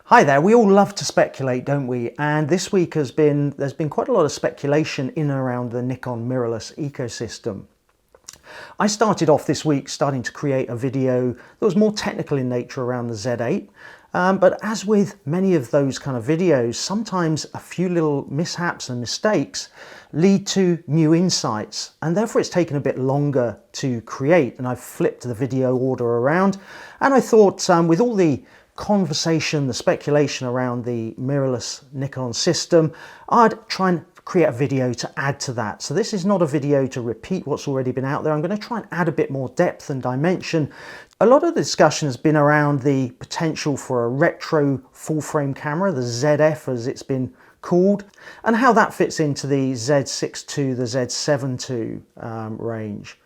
Hi there, we all love to speculate, don't we? And this week there's been quite a lot of speculation in and around the Nikon mirrorless ecosystem. I started off this week starting to create a video that was more technical in nature around the Z8. But as with many of those kind of videos, sometimes a few little mishaps and mistakes lead to new insights, and therefore it's taken a bit longer to create, and I've flipped the video order around. And I thought with all the conversation, the speculation around the mirrorless Nikon system, I'd try and create a video to add to that. So this is not a video to repeat what's already been out there. I'm going to try and add a bit more depth and dimension. A lot of the discussion has been around the potential for a retro full-frame camera, the ZF as it's been called, and how that fits into the Z6iii, the Z7iii range.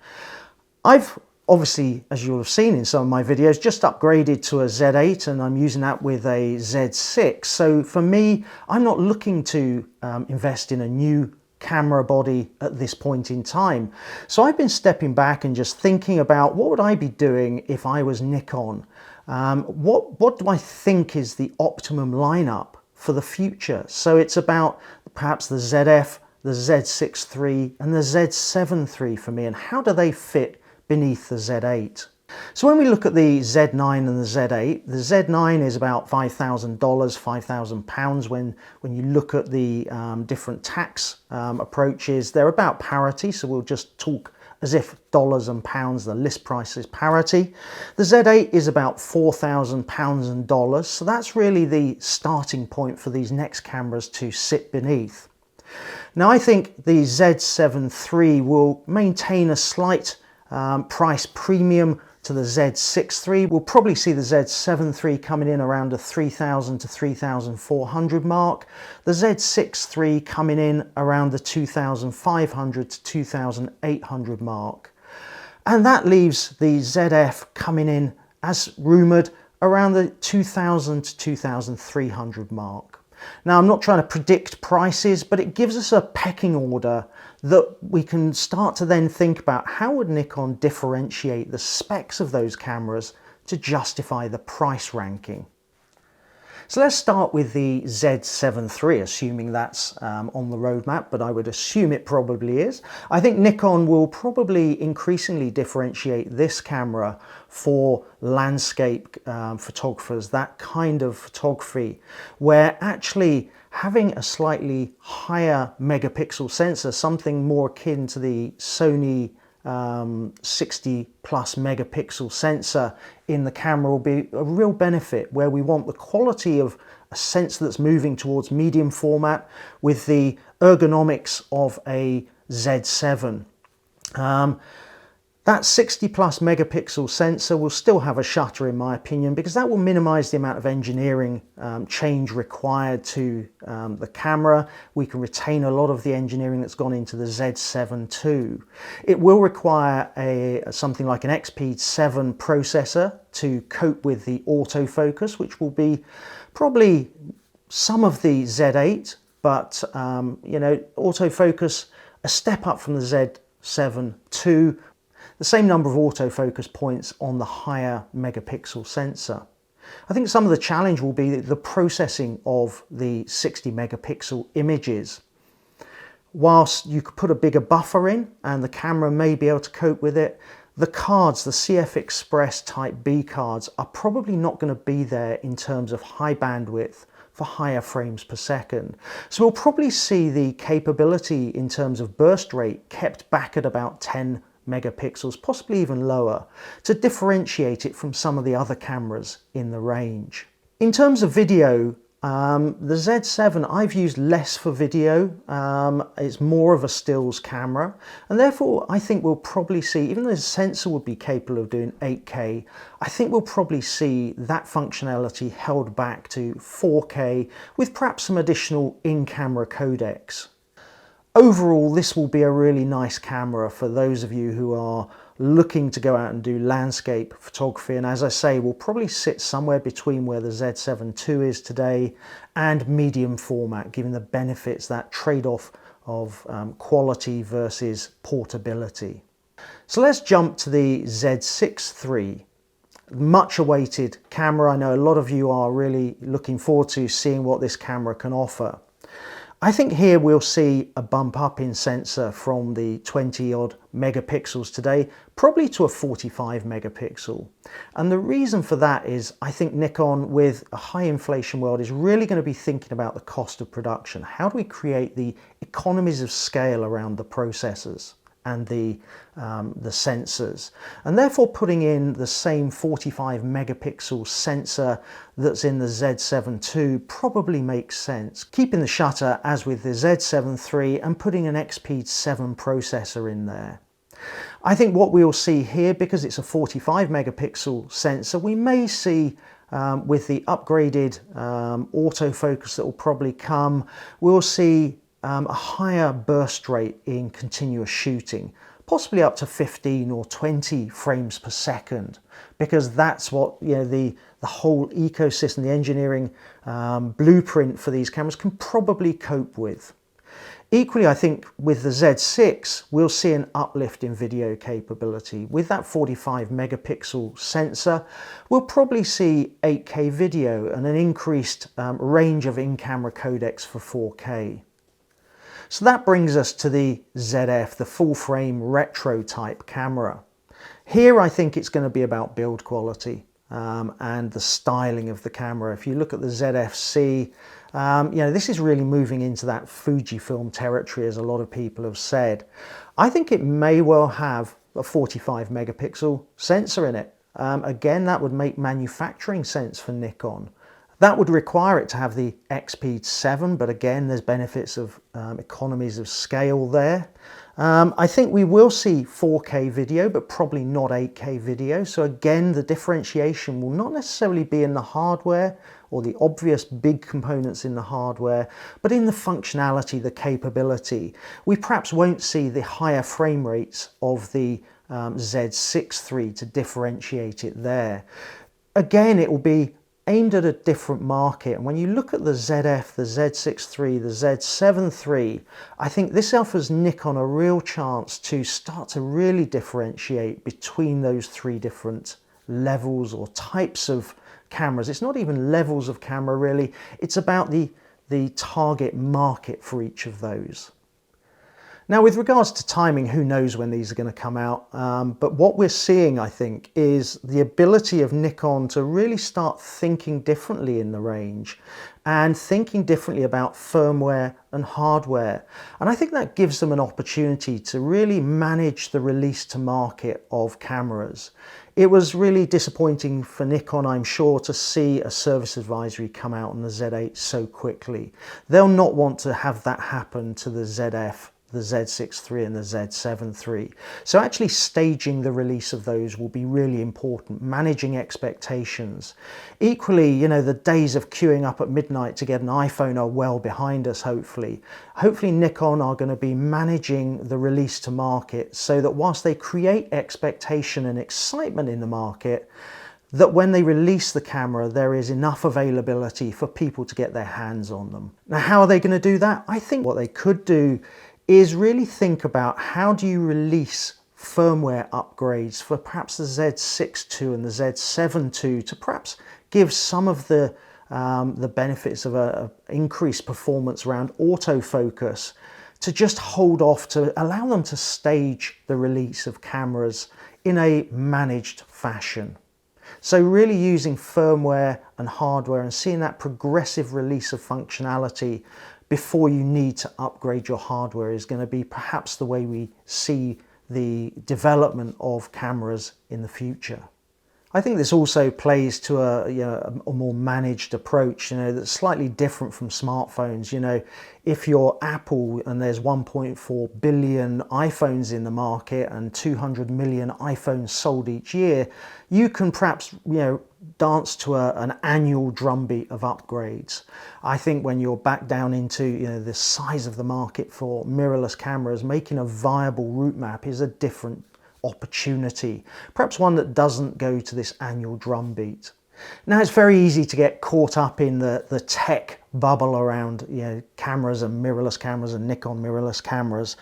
I've obviously, as you'll have seen in some of my videos, just upgraded to a Z8, and I'm using that with a Z6. So for me, I'm not looking to invest in a new camera body at this point in time. So I've been stepping back and just thinking about what would I be doing if I was Nikon? What do I think is the optimum lineup for the future? So it's about perhaps the ZF, the Z6iii, and the Z7iii for me, and how do they fit beneath the Z8. So when we look at the Z9 and the Z8, the Z9 is about $5,000, £5,000 when you look at the different tax approaches. They're about parity, so we'll just talk as if dollars and pounds, the list price is parity. The Z8 is about £4,000 and dollars, so that's really the starting point for these next cameras to sit beneath. Now I think the Z7iii will maintain a slight price premium to the Z6iii. We'll probably see the Z7iii coming in around the 3,000 to 3,400 mark. The Z6iii coming in around the 2,500 to 2,800 mark. And that leaves the ZF coming in, as rumoured, around the 2,000 to 2,300 mark. Now, I'm not trying to predict prices, but it gives us a pecking order that we can start to then think about how would Nikon differentiate the specs of those cameras to justify the price ranking. So let's start with the Z7iii, assuming that's on the roadmap, but I would assume it probably is. I think Nikon will probably increasingly differentiate this camera for landscape photographers, that kind of photography, where actually having a slightly higher megapixel sensor, something more akin to the Sony 60 plus megapixel sensor in the camera will be a real benefit, where we want the quality of a sensor that's moving towards medium format with the ergonomics of a Z7. That 60 plus megapixel sensor will still have a shutter, in my opinion, because that will minimize the amount of engineering change required to the camera. We can retain a lot of the engineering that's gone into the Z7 II. It will require something like an XP7 processor to cope with the autofocus, which will be probably some of the Z8, but you know, autofocus a step up from the Z7 II. The same number of autofocus points on the higher megapixel sensor. I think some of the challenge will be the processing of the 60 megapixel images. Whilst you could put a bigger buffer in and the camera may be able to cope with it, the cards, the CF Express Type B cards, are probably not going to be there in terms of high bandwidth for higher frames per second. So we'll probably see the capability in terms of burst rate kept back at about 10 megapixels, possibly even lower, to differentiate it from some of the other cameras in the range. In terms of video, the Z7 I've used less for video. It's more of a stills camera, and therefore I think we'll probably see, even though the sensor would be capable of doing 8K, I think we'll probably see that functionality held back to 4K with perhaps some additional in-camera codecs. Overall, this will be a really nice camera for those of you who are looking to go out and do landscape photography, and as I say, will probably sit somewhere between where the Z7 II is today and medium format, giving the benefits, that trade-off of quality versus portability. So let's jump to the Z6iii. Much awaited camera. I know a lot of you are really looking forward to seeing what this camera can offer. I think here we'll see a bump up in sensor from the 20 odd megapixels today, probably to a 45 megapixel. And the reason for that is I think Nikon, with a high inflation world, is really going to be thinking about the cost of production. How do we create the economies of scale around the processors and the sensors, and therefore putting in the same 45 megapixel sensor that's in the Z7 II probably makes sense. Keeping the shutter as with the Z7 III and putting an XP7 processor in there. I think what we'll see here, because it's a 45 megapixel sensor, we may see with the upgraded autofocus that will probably come, we'll see a higher burst rate in continuous shooting, possibly up to 15 or 20 frames per second, because that's what, you know, the whole ecosystem, the engineering blueprint for these cameras can probably cope with. Equally, I think with the Z6, we'll see an uplift in video capability. With that 45 megapixel sensor, we'll probably see 8K video and an increased range of in-camera codecs for 4K. So that brings us to the Zf, the full frame retro type camera. Here I think it's going to be about build quality and the styling of the camera. If you look at the ZF-C, you know, this is really moving into that Fujifilm territory, as a lot of people have said. I think it may well have a 45 megapixel sensor in it. Again, that would make manufacturing sense for Nikon. That would require it to have the XP7, but again, there's benefits of economies of scale there. I think we will see 4K video, but probably not 8K video. So again, the differentiation will not necessarily be in the hardware or the obvious big components in the hardware, but in the functionality, the capability. We perhaps won't see the higher frame rates of the Z6iii to differentiate it there. Again, it will be aimed at a different market, and when you look at the Zf, the Z6iii, the Z7 III, I think this offers Nikon a real chance to start to really differentiate between those three different levels or types of cameras. It's not even levels of camera really, it's about the target market for each of those. Now, with regards to timing, who knows when these are going to come out, but what we're seeing, I think, is the ability of Nikon to really start thinking differently in the range and thinking differently about firmware and hardware. And I think that gives them an opportunity to really manage the release to market of cameras. It was really disappointing for Nikon, I'm sure, to see a service advisory come out on the Z8 so quickly. They'll not want to have that happen to the Zf, the Z6iii and the Z7 III. So actually staging the release of those will be really important, managing expectations. Equally, you know, the days of queuing up at midnight to get an iPhone are well behind us, hopefully. Hopefully Nikon are going to be managing the release to market so that whilst they create expectation and excitement in the market, that when they release the camera, there is enough availability for people to get their hands on them. Now, how are they going to do that? I think what they could do is really think about how do you release firmware upgrades for perhaps the Z6 II and the Z7 II to perhaps give some of the benefits of a increased performance around autofocus, to just hold off, to allow them to stage the release of cameras in a managed fashion. So really using firmware and hardware and seeing that progressive release of functionality before you need to upgrade your hardware is going to be perhaps the way we see the development of cameras in the future. I think this also plays to a more managed approach, that's slightly different from smartphones. If you're Apple and there's 1.4 billion iPhones in the market and 200 million iPhones sold each year, you can perhaps, dance to an annual drumbeat of upgrades. I think when you're back down into, the size of the market for mirrorless cameras, making a viable route map is a different opportunity, perhaps one that doesn't go to this annual drumbeat. Now, it's very easy to get caught up in the tech bubble around cameras and mirrorless cameras and Nikon mirrorless cameras,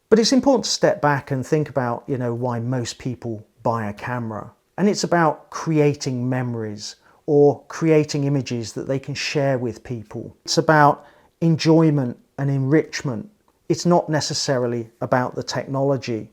but it's important to step back and think about why most people buy a camera. and it's about creating memories or creating images that they can share with people. It's about enjoyment and enrichment. It's not necessarily about the technology.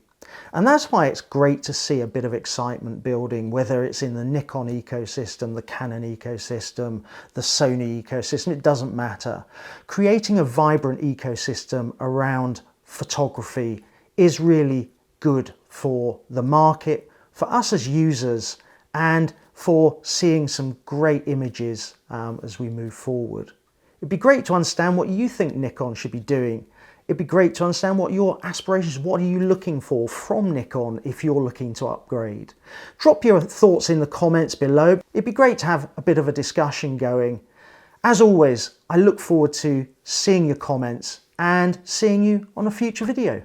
And that's why it's great to see a bit of excitement building, whether it's in the Nikon ecosystem, the Canon ecosystem, the Sony ecosystem, it doesn't matter. Creating a vibrant ecosystem around photography is really good for the market, for us as users, and for seeing some great images as we move forward. It'd be great to understand what you think Nikon should be doing. It'd be great to understand what your aspirations, what are you looking for from Nikon if you're looking to upgrade. Drop your thoughts in the comments below. It'd be great to have a bit of a discussion going. As always, I look forward to seeing your comments and seeing you on a future video.